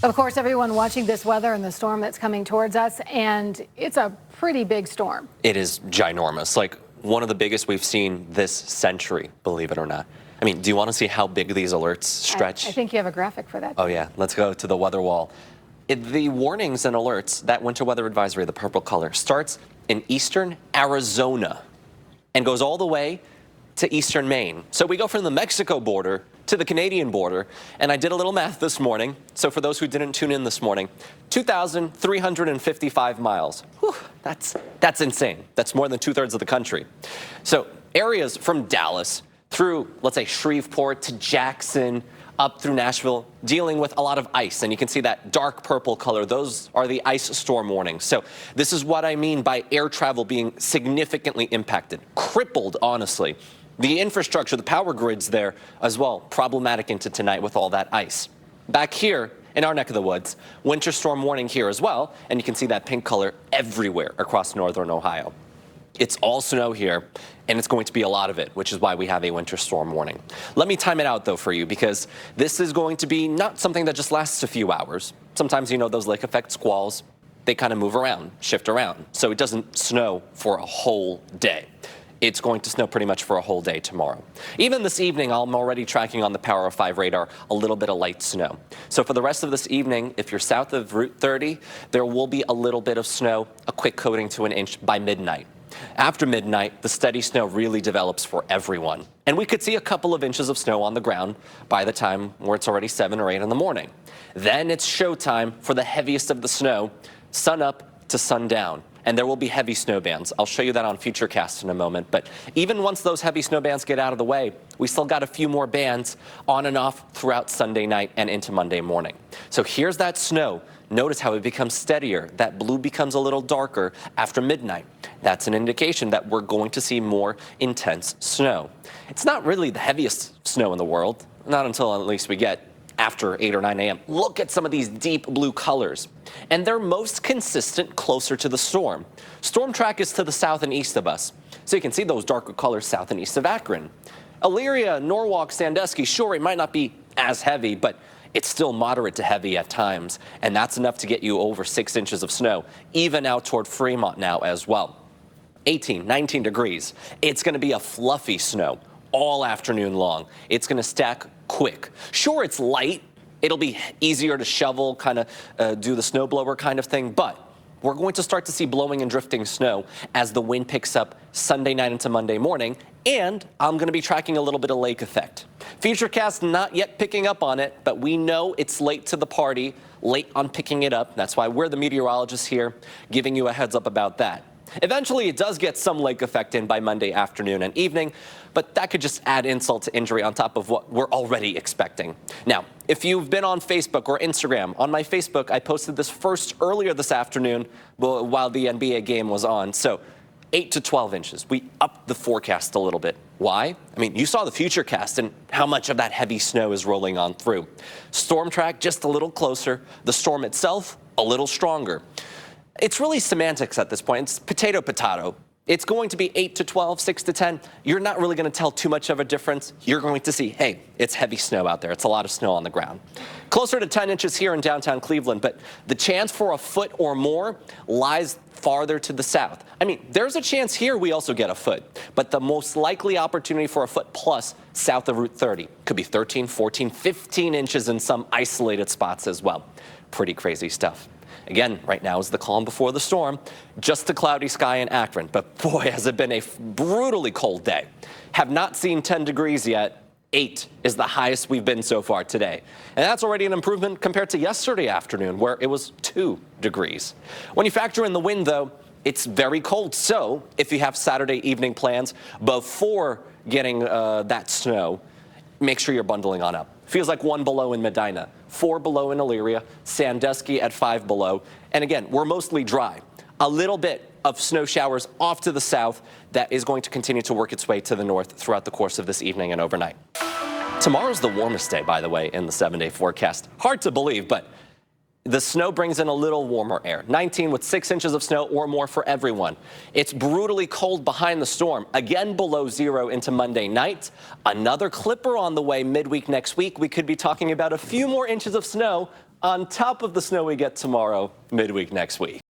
Of course, everyone watching this weather and the storm that's coming towards us, and it's a pretty big storm. It is ginormous, like one of the biggest we've seen this century, believe it or not. I mean, do you want to see how big these alerts stretch? I think you have a graphic for that. Oh yeah, let's go to the weather wall. The warnings and alerts, that winter weather advisory, the purple color, starts in eastern Arizona and goes all the way to eastern Maine. So we go from the Mexico border to the Canadian border, and I did a little math this morning. So for those who didn't tune in this morning, 2,355 miles. Whew, that's insane. That's more than 2/3 of the country. So areas from Dallas through, let's say, Shreveport to Jackson, up through Nashville, dealing with a lot of ice. And you can see that dark purple color. Those are the ice storm warnings. So this is what I mean by air travel being significantly impacted, crippled, honestly. The infrastructure, the power grids there as well, problematic into tonight with all that ice. Back here in our neck of the woods, winter storm warning here as well. And you can see that pink color everywhere across northern Ohio. It's all snow here, and it's going to be a lot of it, which is why we have a winter storm warning. Let me time it out, though, for you, because this is going to be not something that just lasts a few hours. Sometimes, you know, those lake effect squalls, they kind of move around, shift around. So it doesn't snow for a whole day. It's going to snow pretty much for a whole day tomorrow. Even this evening, I'm already tracking on the Power of 5 radar a little bit of light snow. So for the rest of this evening, if you're south of Route 30, there will be a little bit of snow, a quick coating to an inch by midnight. After midnight, the steady snow really develops for everyone. And we could see a couple of inches of snow on the ground by the time where it's already 7 or 8 in the morning. Then it's showtime for the heaviest of the snow, sun up to sundown. And there will be heavy snow bands. I'll show you that on Futurecast in a moment. But even once those heavy snow bands get out of the way, we still got a few more bands on and off throughout Sunday night and into Monday morning. So here's that snow. Notice how it becomes steadier. That blue becomes a little darker after midnight. That's an indication that we're going to see more intense snow. It's not really the heaviest snow in the world, not until at least we get after 8 or 9 a.m. Look at some of these deep blue colors. And they're most consistent closer to the storm. Storm track is to the south and east of us. So you can see those darker colors south and east of Akron. Elyria, Norwalk, Sandusky, sure, it might not be as heavy, but it's still moderate to heavy at times. And that's enough to get you over 6 inches of snow, even out toward Fremont now as well. 18, 19 degrees. It's going to be a fluffy snow all afternoon long. It's going to stack quick. Sure, it's light. It'll be easier to shovel, kind of do the snowblower kind of thing, but we're going to start to see blowing and drifting snow as the wind picks up Sunday night into Monday morning, and I'm going to be tracking a little bit of lake effect. Futurecast not yet picking up on it, but we know it's late to the party, late on picking it up. That's why we're the meteorologists here, giving you a heads up about that. Eventually, it does get some lake effect in by Monday afternoon and evening, but that could just add insult to injury on top of what we're already expecting. Now, if you've been on Facebook or Instagram, on my Facebook, I posted this first earlier this afternoon while the NBA game was on. So 8 to 12 inches. We upped the forecast a little bit. Why? I mean, you saw the Futurecast and how much of that heavy snow is rolling on through. Storm track just a little closer. The storm itself, a little stronger. It's really semantics at this point. It's potato, potato. It's going to be 8 to 12, 6 to 10. You're not really going to tell too much of a difference. You're going to see, hey, it's heavy snow out there. It's a lot of snow on the ground. Closer to 10 inches here in downtown Cleveland, but the chance for a foot or more lies farther to the south. I mean, there's a chance here we also get a foot, but the most likely opportunity for a foot plus south of Route 30 could be 13, 14, 15 inches in some isolated spots as well. Pretty crazy stuff. Again, right now is the calm before the storm, just a cloudy sky in Akron. But boy, has it been a brutally cold day. Have not seen 10 degrees yet. 8 is the highest we've been so far today. And that's already an improvement compared to yesterday afternoon, where it was 2 degrees. When you factor in the wind, though, it's very cold. So if you have Saturday evening plans before getting that snow, make sure you're bundling on up. Feels like 1 below in Medina, 4 below in Elyria, Sandusky at 5 below. And again, we're mostly dry. A little bit of snow showers off to the south that is going to continue to work its way to the north throughout the course of this evening and overnight. Tomorrow's the warmest day, by the way, in the 7-day forecast. Hard to believe, but the snow brings in a little warmer air. 19 with 6 inches of snow or more for everyone. It's brutally cold behind the storm, again below 0 into Monday night. Another clipper on the way midweek next week. We could be talking about a few more inches of snow on top of the snow we get tomorrow, midweek next week.